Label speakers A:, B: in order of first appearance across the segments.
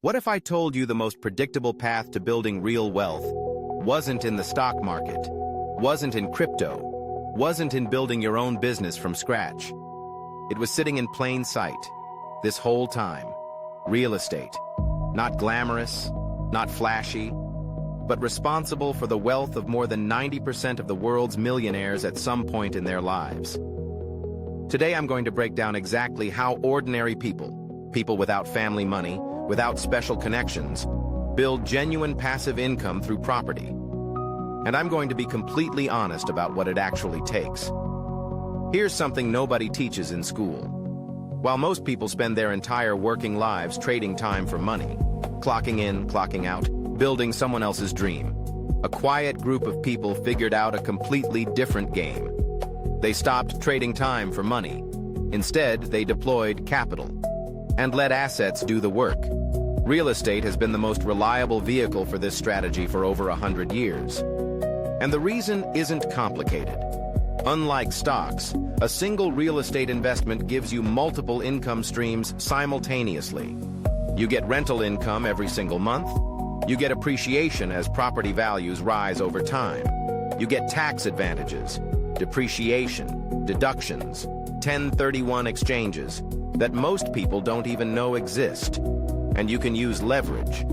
A: What if I told you the most predictable path to building real wealth wasn't in the stock market, wasn't in crypto, wasn't in building your own business from scratch? It was sitting in plain sight this whole time. Real estate. Not glamorous, not flashy, but responsible for the wealth of more than 90% of the world's millionaires at some point in their lives. Today I'm going to break down exactly how ordinary people without family money, without special connections, build genuine passive income through property. And I'm going to be completely honest about what it actually takes. Here's something nobody teaches in school. While most people spend their entire working lives trading time for money, clocking in, clocking out, building someone else's dream, a quiet group of people figured out a completely different game. They stopped trading time for money. Instead, they deployed capital and let assets do the work. Real estate has been the most reliable vehicle for this strategy for over 100 years. And the reason isn't complicated. Unlike stocks, a single real estate investment gives you multiple income streams simultaneously. You get rental income every single month. You get appreciation as property values rise over time. You get tax advantages, depreciation, deductions, 1031 exchanges that most people don't even know exist. And you can use leverage.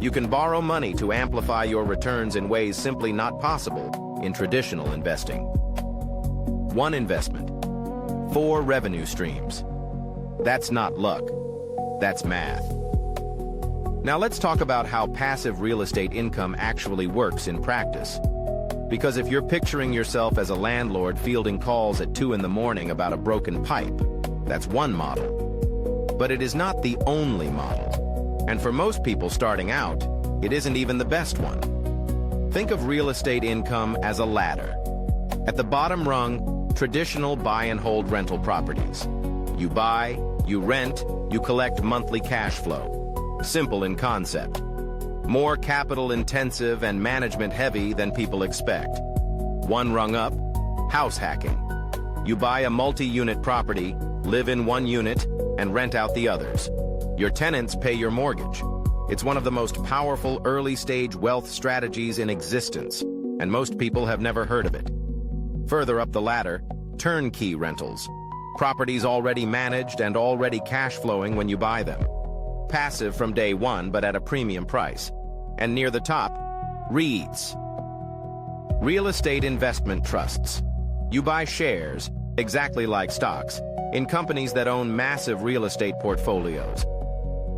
A: You can borrow money to amplify your returns in ways simply not possible in traditional investing. One investment, 4 revenue streams. That's not luck, that's math. Now let's talk about how passive real estate income actually works in practice. Because if you're picturing yourself as a landlord fielding calls at 2 in the morning about a broken pipe, that's one model. But it is not the only model. And for most people starting out, it isn't even the best one. Think of real estate income as a ladder. At the bottom rung, traditional buy and hold rental properties. You buy, you rent, you collect monthly cash flow. Simple in concept. More capital intensive and management heavy than people expect. One rung up, house hacking. You buy a multi-unit property, live in one unit, and rent out the others. Your tenants pay your mortgage. It's one of the most powerful early-stage wealth strategies in existence, and most people have never heard of it. Further up the ladder, turnkey rentals. Properties already managed and already cash flowing when you buy them. Passive from day one, but at a premium price. And near the top, REITs. Real estate investment trusts. You buy shares, exactly like stocks, in companies that own massive real estate portfolios.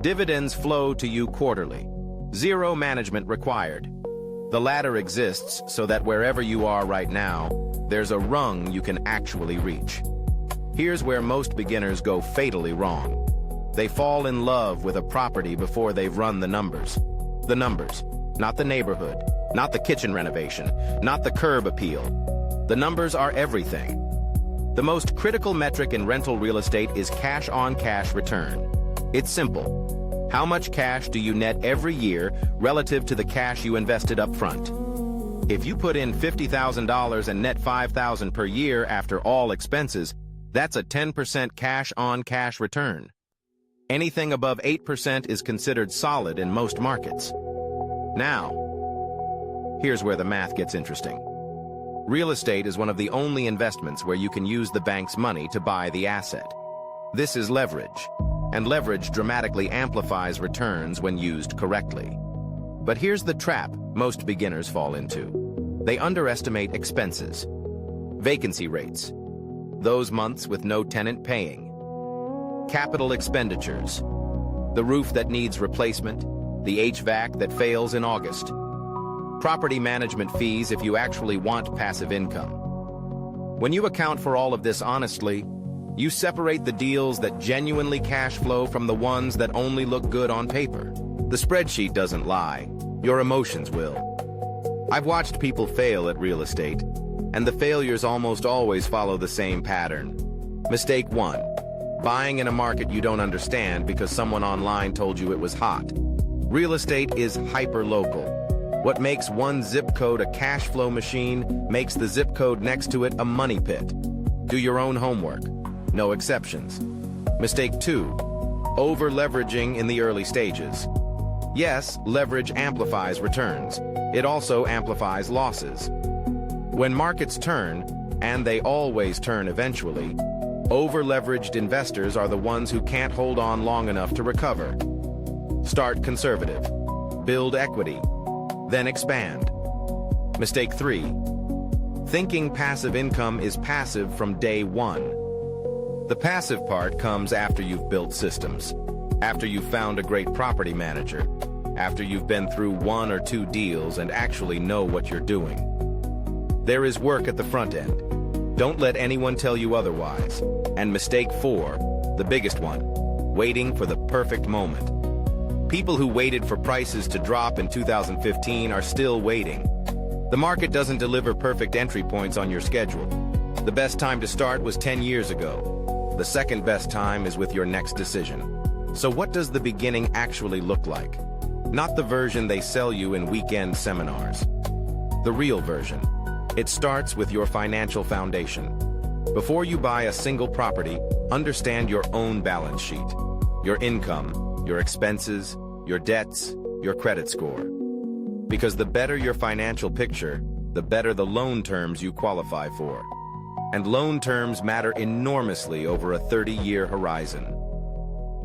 A: Dividends flow to you quarterly. Zero management required. The ladder exists so that wherever you are right now, there's a rung you can actually reach. Here's where most beginners go fatally wrong. They fall in love with a property before they've run the numbers. The numbers, not the neighborhood, not the kitchen renovation, not the curb appeal. The numbers are everything. The most critical metric in rental real estate is cash-on-cash return. It's simple. How much cash do you net every year relative to the cash you invested up front? If you put in $50,000 and net $5,000 per year after all expenses, that's a 10% cash-on-cash return. Anything above 8% is considered solid in most markets. Now, here's where the math gets interesting. Real estate is one of the only investments where you can use the bank's money to buy the asset. This is leverage, and leverage dramatically amplifies returns when used correctly. But here's the trap most beginners fall into. They underestimate expenses. Vacancy rates. Those months with no tenant paying. Capital expenditures. The roof that needs replacement. The HVAC that fails in August. Property management fees if you actually want passive income. When you account for all of this honestly, you separate the deals that genuinely cash flow from the ones that only look good on paper. The spreadsheet doesn't lie. Your emotions will. I've watched people fail at real estate, and the failures almost always follow the same pattern. Mistake 1. Buying in a market you don't understand because someone online told you it was hot. Real estate is hyper-local. What makes one zip code a cash flow machine makes the zip code next to it a money pit. Do your own homework. No exceptions. Mistake 2. Over-leveraging in the early stages. Yes, leverage amplifies returns. It also amplifies losses. When markets turn, and they always turn eventually, over-leveraged investors are the ones who can't hold on long enough to recover. Start conservative. Build equity. Then expand. Mistake 3. Thinking passive income is passive from day one. The passive part comes after you've built systems, after you've found a great property manager, after you've been through 1 or 2 deals and actually know what you're doing. There is work at the front end. Don't let anyone tell you otherwise. And mistake 4, the biggest one, waiting for the perfect moment. People who waited for prices to drop in 2015 are still waiting. The market doesn't deliver perfect entry points on your schedule. The best time to start was 10 years ago. The second best time is with your next decision. So what does the beginning actually look like? Not the version they sell you in weekend seminars. The real version. It starts with your financial foundation. Before you buy a single property, understand your own balance sheet, your income, your expenses, your debts, your credit score. Because the better your financial picture, the better the loan terms you qualify for. And loan terms matter enormously over a 30-year horizon.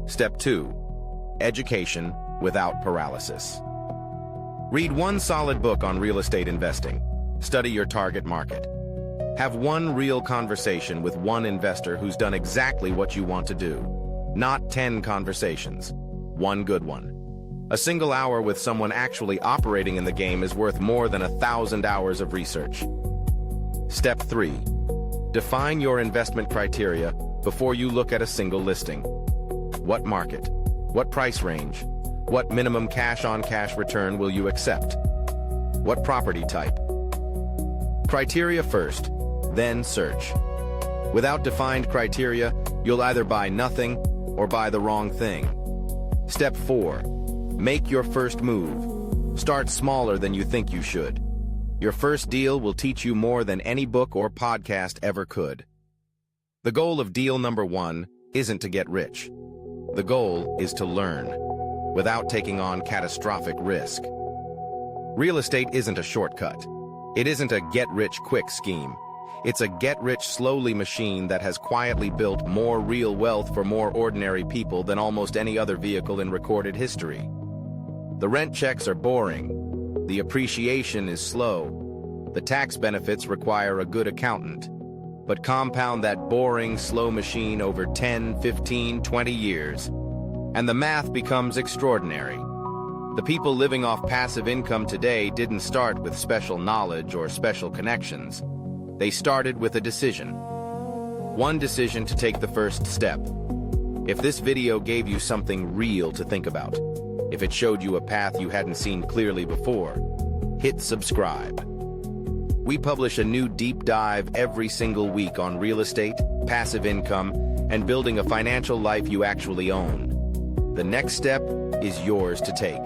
A: Step 2. Education without paralysis. Read one solid book on real estate investing. Study your target market. Have one real conversation with one investor who's done exactly what you want to do. Not 10 conversations. One good one. A single hour with someone actually operating in the game is worth more than 1,000 hours of research. Step 3. Define your investment criteria before you look at a single listing. What market? What price range? What minimum cash-on-cash return will you accept? What property type? Criteria first, then search. Without defined criteria, you'll either buy nothing or buy the wrong thing. Step 4. Make your first move. Start smaller than you think you should. Your first deal will teach you more than any book or podcast ever could. The goal of deal number 1 isn't to get rich. The goal is to learn, without taking on catastrophic risk. Real estate isn't a shortcut. It isn't a get-rich-quick scheme. It's a get-rich-slowly machine that has quietly built more real wealth for more ordinary people than almost any other vehicle in recorded history. The rent checks are boring. The appreciation is slow. The tax benefits require a good accountant. But compound that boring, slow machine over 10, 15, 20 years, and the math becomes extraordinary. The people living off passive income today didn't start with special knowledge or special connections. They started with a decision. One decision to take the first step. If this video gave you something real to think about, if it showed you a path you hadn't seen clearly before, hit subscribe. We publish a new deep dive every single week on real estate, passive income, and building a financial life you actually own. The next step is yours to take.